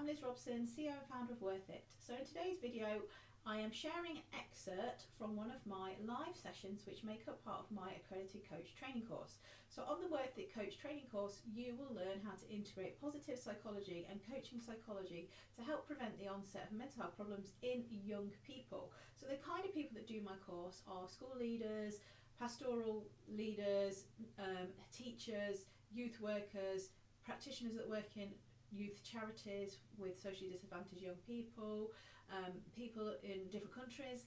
I'm Liz Robson, CEO and founder of Worth It. So in today's video, I am sharing an excerpt from one of my live sessions which make up part of my accredited coach training course. So on the Worth It coach training course, you will learn how to integrate positive psychology and coaching psychology to help prevent the onset of mental health problems in young people. So the kind of people that do my course are school leaders, pastoral leaders, teachers, youth workers, practitioners that work in youth charities with socially disadvantaged young people, people in different countries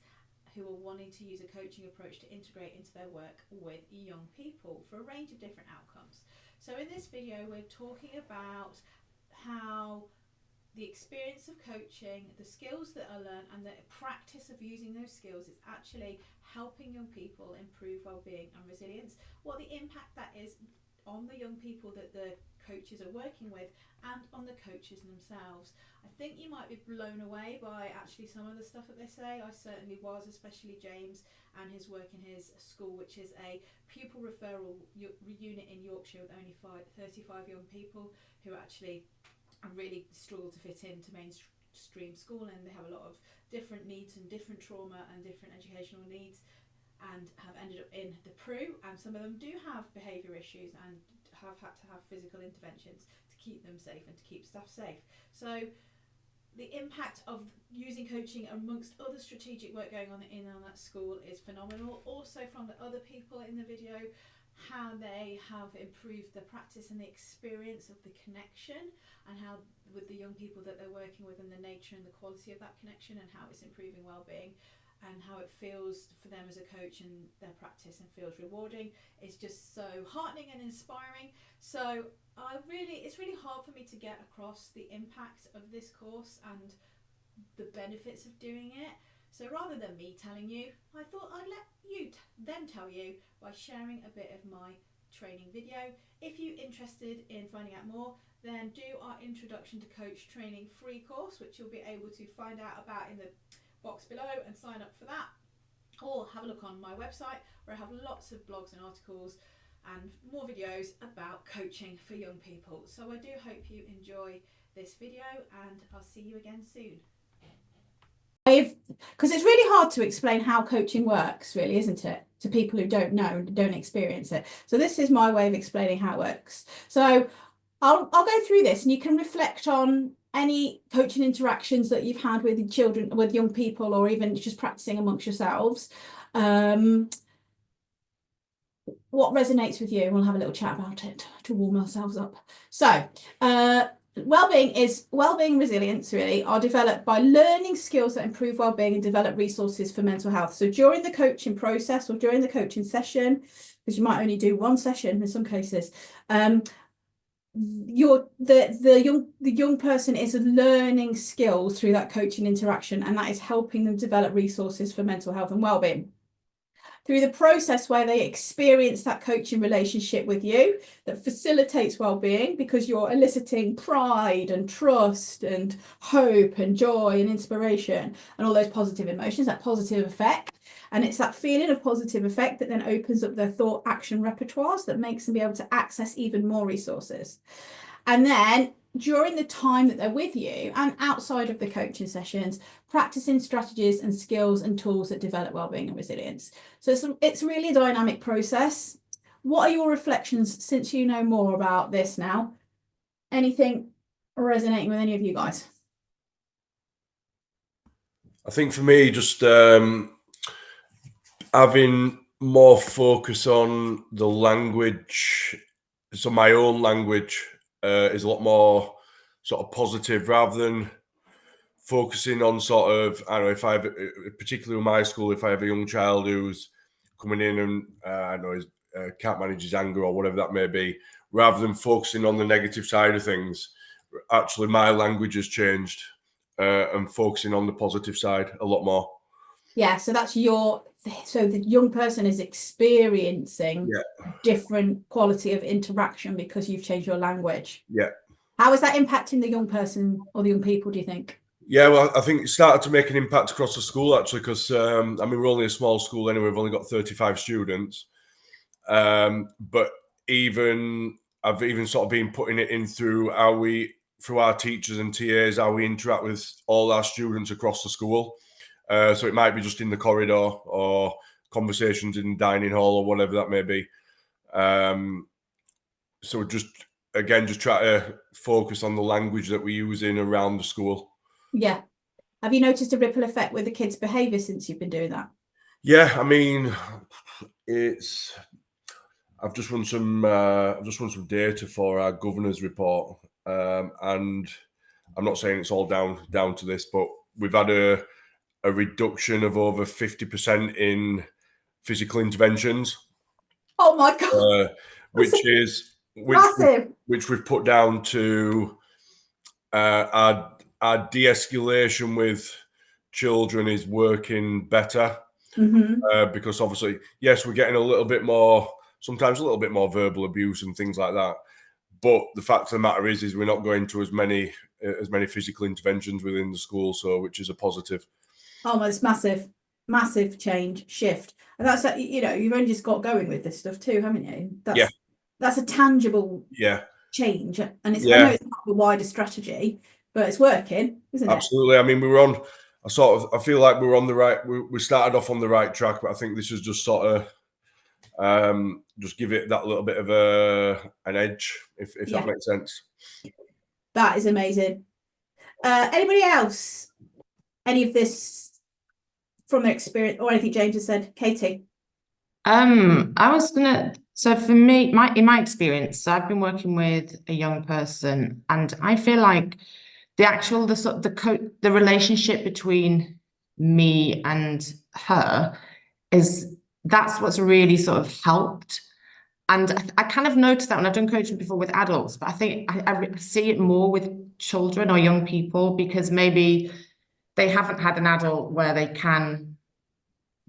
who are wanting to use a coaching approach to integrate into their work with young people for a range of different outcomes. So in this video, we're talking about how the experience of coaching, the skills that I learned and the practice of using those skills is actually helping young people improve well-being and resilience, what the impact that is on the young people that the coaches are working with and on the coaches themselves. I think you might be blown away by actually some of the stuff that they say. I certainly was, especially James and his work in his school, which is a pupil referral unit in Yorkshire with only 35 young people who actually really struggle to fit into mainstream school, and they have a lot of different needs and different trauma and different educational needs, and have ended up in the PRU, and some of them do have behaviour issues and have had to have physical interventions to keep them safe and to keep staff safe. So the impact of using coaching amongst other strategic work going on that school is phenomenal. Also from the other people in the video, how they have improved the practice and the experience of the connection, and how with the young people that they're working with and the nature and the quality of that connection, and how it's improving well-being and how it feels for them as a coach and their practice and feels rewarding. It's just so heartening and inspiring. So it's really hard for me to get across the impact of this course and the benefits of doing it. So rather than me telling you, I thought I'd let them tell you by sharing a bit of my training video. If you're interested in finding out more, then do our Introduction to Coach Training free course, which you'll be able to find out about in the box below and sign up for that, or have a look on my website where I have lots of blogs and articles and more videos about coaching for young people. So I do hope you enjoy this video, and I'll see you again soon. Because it's really hard to explain how coaching works, really, isn't it, to people who don't know and don't experience it. So this is my way of explaining how it works. So I'll go through this, and you can reflect on any coaching interactions that you've had with children, with young people, or even just practicing amongst yourselves. What resonates with you, and we'll have a little chat about it to warm ourselves up. So wellbeing resilience really are developed by learning skills that improve wellbeing and develop resources for mental health. So during the coaching process or during the coaching session, because you might only do one session in some cases, the young person is learning skills through that coaching interaction, and that is helping them develop resources for mental health and well-being through the process where they experience that coaching relationship with you that facilitates well-being, because you're eliciting pride and trust and hope and joy and inspiration and all those positive emotions, that positive effect. And it's that feeling of positive effect that then opens up their thought action repertoires that makes them be able to access even more resources. And then during the time that they're with you and outside of the coaching sessions, practicing strategies and skills and tools that develop wellbeing and resilience. So it's really a dynamic process. What are your reflections since you know more about this now? Anything resonating with any of you guys? I think for me, just having more focus on the language, so my own language is a lot more sort of positive, rather than focusing on sort of, I don't know, if I have, particularly in my school, if I have a young child who's coming in and I don't know, can't manage his anger or whatever that may be, rather than focusing on the negative side of things, actually my language has changed and focusing on the positive side a lot more. Yeah, so that's so the young person is experiencing different quality of interaction because you've changed your language. Yeah. How is that impacting the young person or the young people, do you think? Yeah, well, I think it started to make an impact across the school, actually, because, I mean, we're only a small school anyway. We've only got 35 students. But I've even sort of been putting it in through how we through our teachers and TAs, how we interact with all our students across the school. So it might be just in the corridor or conversations in the dining hall or whatever that may be. So just try to focus on the language that we're using around the school. Yeah. Have you noticed a ripple effect with the kids' behaviour since you've been doing that? Yeah, I mean, I've just run some data for our governor's report, and I'm not saying it's all down to this, but we've had a reduction of over 50% in physical interventions. Oh my God. Which Massive. we've put down to our de-escalation with children is working better. Because obviously, yes, we're getting sometimes a little bit more verbal abuse and things like that. But the fact of the matter is we're not going to as many physical interventions within the school, so which is a positive. Oh, it's massive change, shift. And that's, you've only just got going with this stuff too, haven't you? That's a tangible change. And I know it's not the wider strategy, but it's working, isn't it? Absolutely. I mean, I feel like we were on the right, we started off on the right track, but I think this is just sort of, just give it that little bit of an edge, if that makes sense. That is amazing. Anybody else? Any of this from their experience or anything James has said? Katie? So for me, in my experience, so I've been working with a young person, and I feel like the relationship between me and her that's what's really sort of helped. And I kind of noticed that when I've done coaching before with adults, but I think I see it more with children or young people, because maybe they haven't had an adult where they can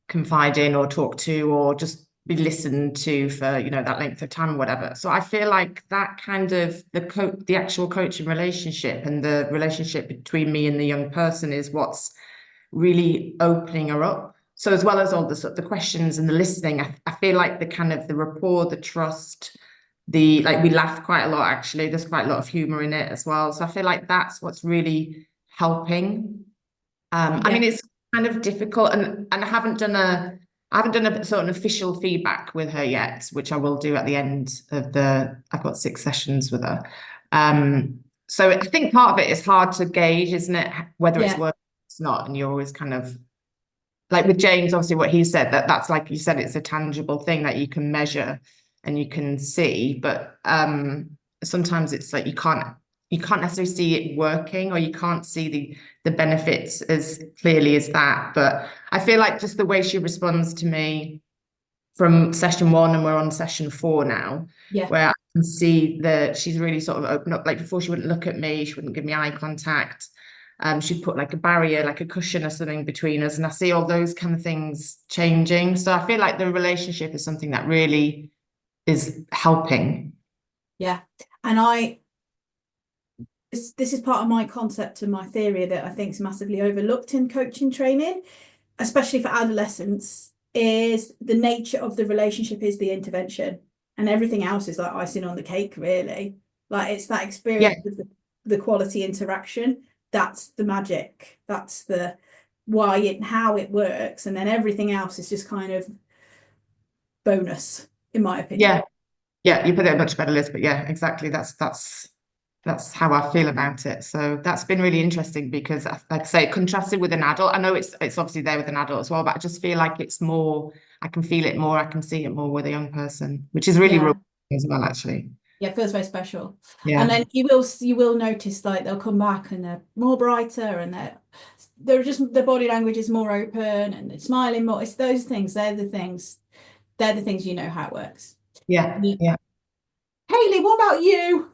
confide in or talk to or just be listened to for that length of time or whatever. So I feel like that kind of the actual coaching relationship and the relationship between me and the young person is what's really opening her up. So as well as all the questions and the listening, I feel like the rapport, the trust, we laugh quite a lot, actually. There's quite a lot of humor in it as well. So I feel like that's what's really helping. I mean, it's kind of difficult, and I haven't done a sort of official feedback with her yet, which I will do at the end of I've got 6 sessions with her. So I think part of it is hard to gauge, isn't it? Whether it's working or it's not. And you're always kind of like with James, obviously what he said, that's like you said, it's a tangible thing that you can measure and you can see, but sometimes it's like you can't necessarily see it working, or you can't see the benefits as clearly as that. But I feel like just the way she responds to me from session 1, and we're on session 4 now, where I can see that she's really sort of opened up. Like before, she wouldn't look at me, she wouldn't give me eye contact. She'd put like a barrier, like a cushion or something between us, and I see all those kind of things changing. So I feel like the relationship is something that really is helping. Yeah. And this is part of my concept and my theory that I think is massively overlooked in coaching training, especially for adolescents, is the nature of the relationship is the intervention, and everything else is like icing on the cake, really. Like it's that experience of the quality interaction. That's the magic. That's the how it works. And then everything else is just kind of bonus, in my opinion. Yeah, you put it a much better list, but yeah, exactly. That's how I feel about it. So that's been really interesting, because like I say, contrasted with an adult, I know it's obviously there with an adult as well, but I just feel like it's more, I can feel it more, I can see it more with a young person, which is really rewarding as well, actually. Yeah, it feels very special. Yeah. And then you will notice, like, they'll come back and they're more brighter, and they're just, their body language is more open and they're smiling more. It's those things, they're the things you know how it works. Yeah. Hayley, what about you?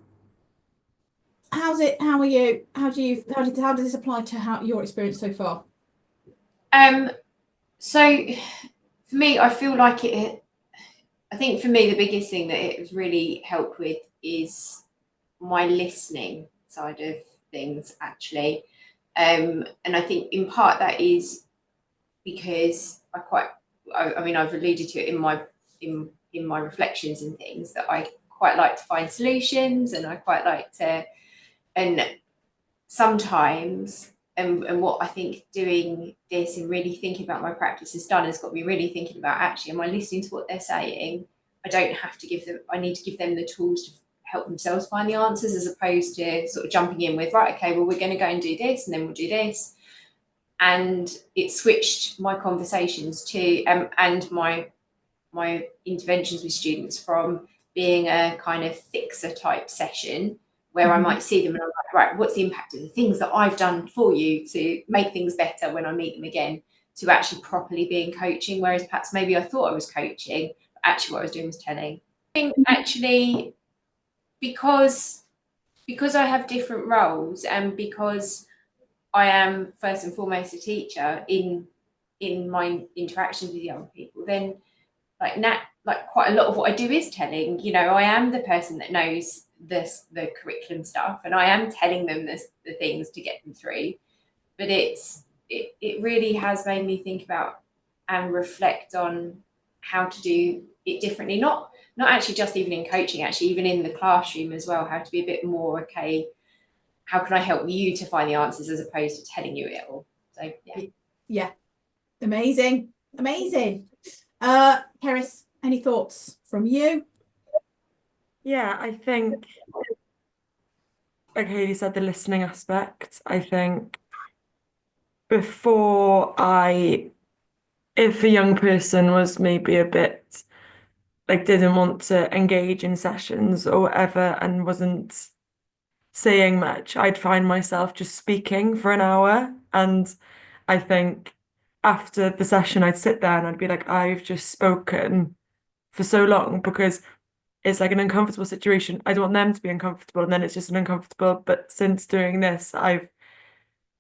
How are you? How does this apply to your experience so far? So for me, I feel like I think for me, the biggest thing that it has really helped with is my listening side of things, actually. And I think in part that is because I mean, I've alluded to it in my reflections and things, that I quite like to find solutions, and I quite like to And sometimes, and what I think doing this and really thinking about my practice has done has got me really thinking about, actually, am I listening to what they're saying? I need to give them the tools to help themselves find the answers, as opposed to sort of jumping in with, right, okay, well, we're going to go and do this, and then we'll do this. And it switched my conversations to, and my interventions with students, from being a kind of fixer type session where I might see them and I'm like, right, what's the impact of the things that I've done for you to make things better when I meet them again, to actually properly being coaching, whereas perhaps maybe I thought I was coaching, but actually what I was doing was telling. I think actually, because I have different roles, and because I am first and foremost a teacher in my interactions with young people, then like quite a lot of what I do is telling. You know, I am the person that knows the curriculum stuff, and I am telling them the things to get them through. But it really has made me think about and reflect on how to do it differently. Not actually just even in coaching, actually even in the classroom as well. How to be a bit more, okay, how can I help you to find the answers, as opposed to telling you it all. So Yeah, amazing. Keris, any thoughts from you? Yeah, I think, like Hayley said, the listening aspect. I think before if a young person was maybe a bit like didn't want to engage in sessions or whatever and wasn't saying much, I'd find myself just speaking for an hour. And I think after the session, I'd sit there and I'd be like, I've just spoken for so long, because it's like an uncomfortable situation. I don't want them to be uncomfortable, and then it's just an uncomfortable. But since doing this, I've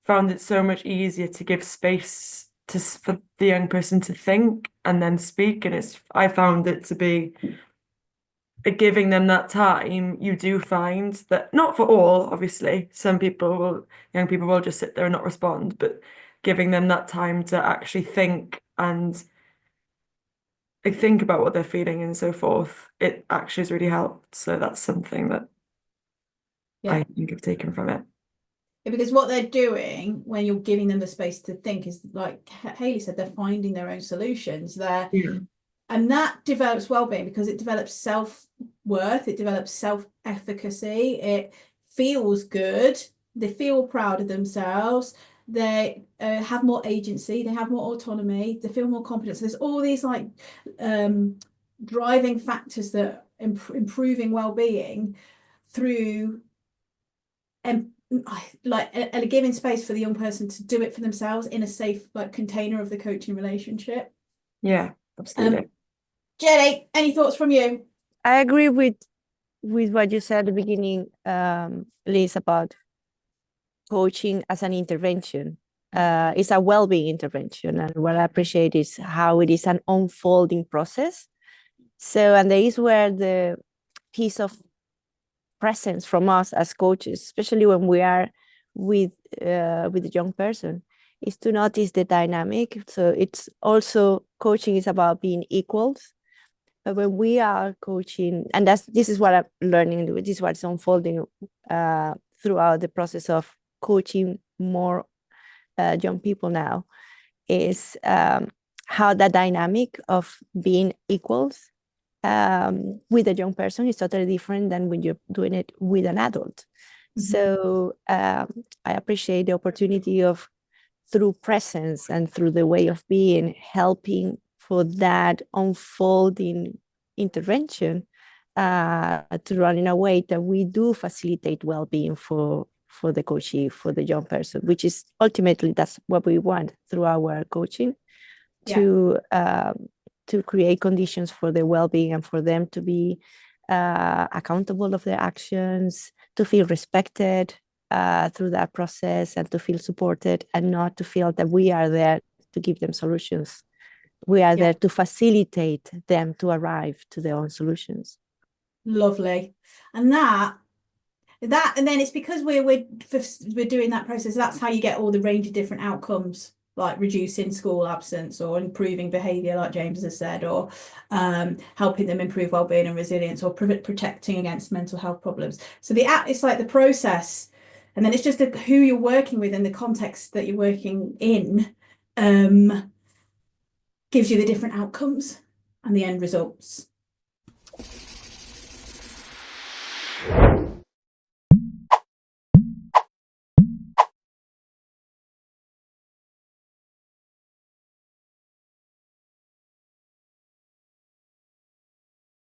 found it so much easier to give space for the young person to think and then speak. And I found it to be giving them that time. You do find that, not for all, obviously, young people will just sit there and not respond, but giving them that time to actually think and think about what they're feeling and so forth, it actually has really helped. So that's something that I think I've taken from it. Yeah, because what they're doing when you're giving them the space to think is, like Hayley said, they're finding their own solutions there. Yeah. And that develops well-being, because it develops self-worth, it develops self-efficacy, it feels good, they feel proud of themselves, they have more agency, they have more autonomy, they feel more confident. So there's all these like driving factors that improving well-being through and giving space for the young person to do it for themselves in a safe container of the coaching relationship. Yeah, absolutely. Jenny, any thoughts from you? I agree with what you said at the beginning, Liz, about coaching as an intervention. It's a well-being intervention, and what I appreciate is how it is an unfolding process. So, and there is where the piece of presence from us as coaches, especially when we are with the young person, is to notice the dynamic. So it's also, coaching is about being equals. But when we are coaching, and this is what I'm learning, this is what's unfolding throughout the process of coaching more young people now, is how the dynamic of being equals with a young person is totally different than when you're doing it with an adult. Mm-hmm. So I appreciate the opportunity of, through presence and through the way of being, helping for that unfolding intervention to run in a way that we do facilitate well-being for the coachee, for the young person, which is ultimately, that's what we want through our coaching, to create conditions for their well-being and for them to be accountable of their actions, to feel respected through that process, and to feel supported, and not to feel that we are there to give them solutions. We are there to facilitate them to arrive to their own solutions. Lovely. And that and then it's because we're doing that process, that's how you get all the range of different outcomes, like reducing school absence or improving behaviour, like James has said, or helping them improve well-being and resilience, or protecting against mental health problems. So it's like the process And then it's just who you're working with and the context that you're working in gives you the different outcomes and the end results.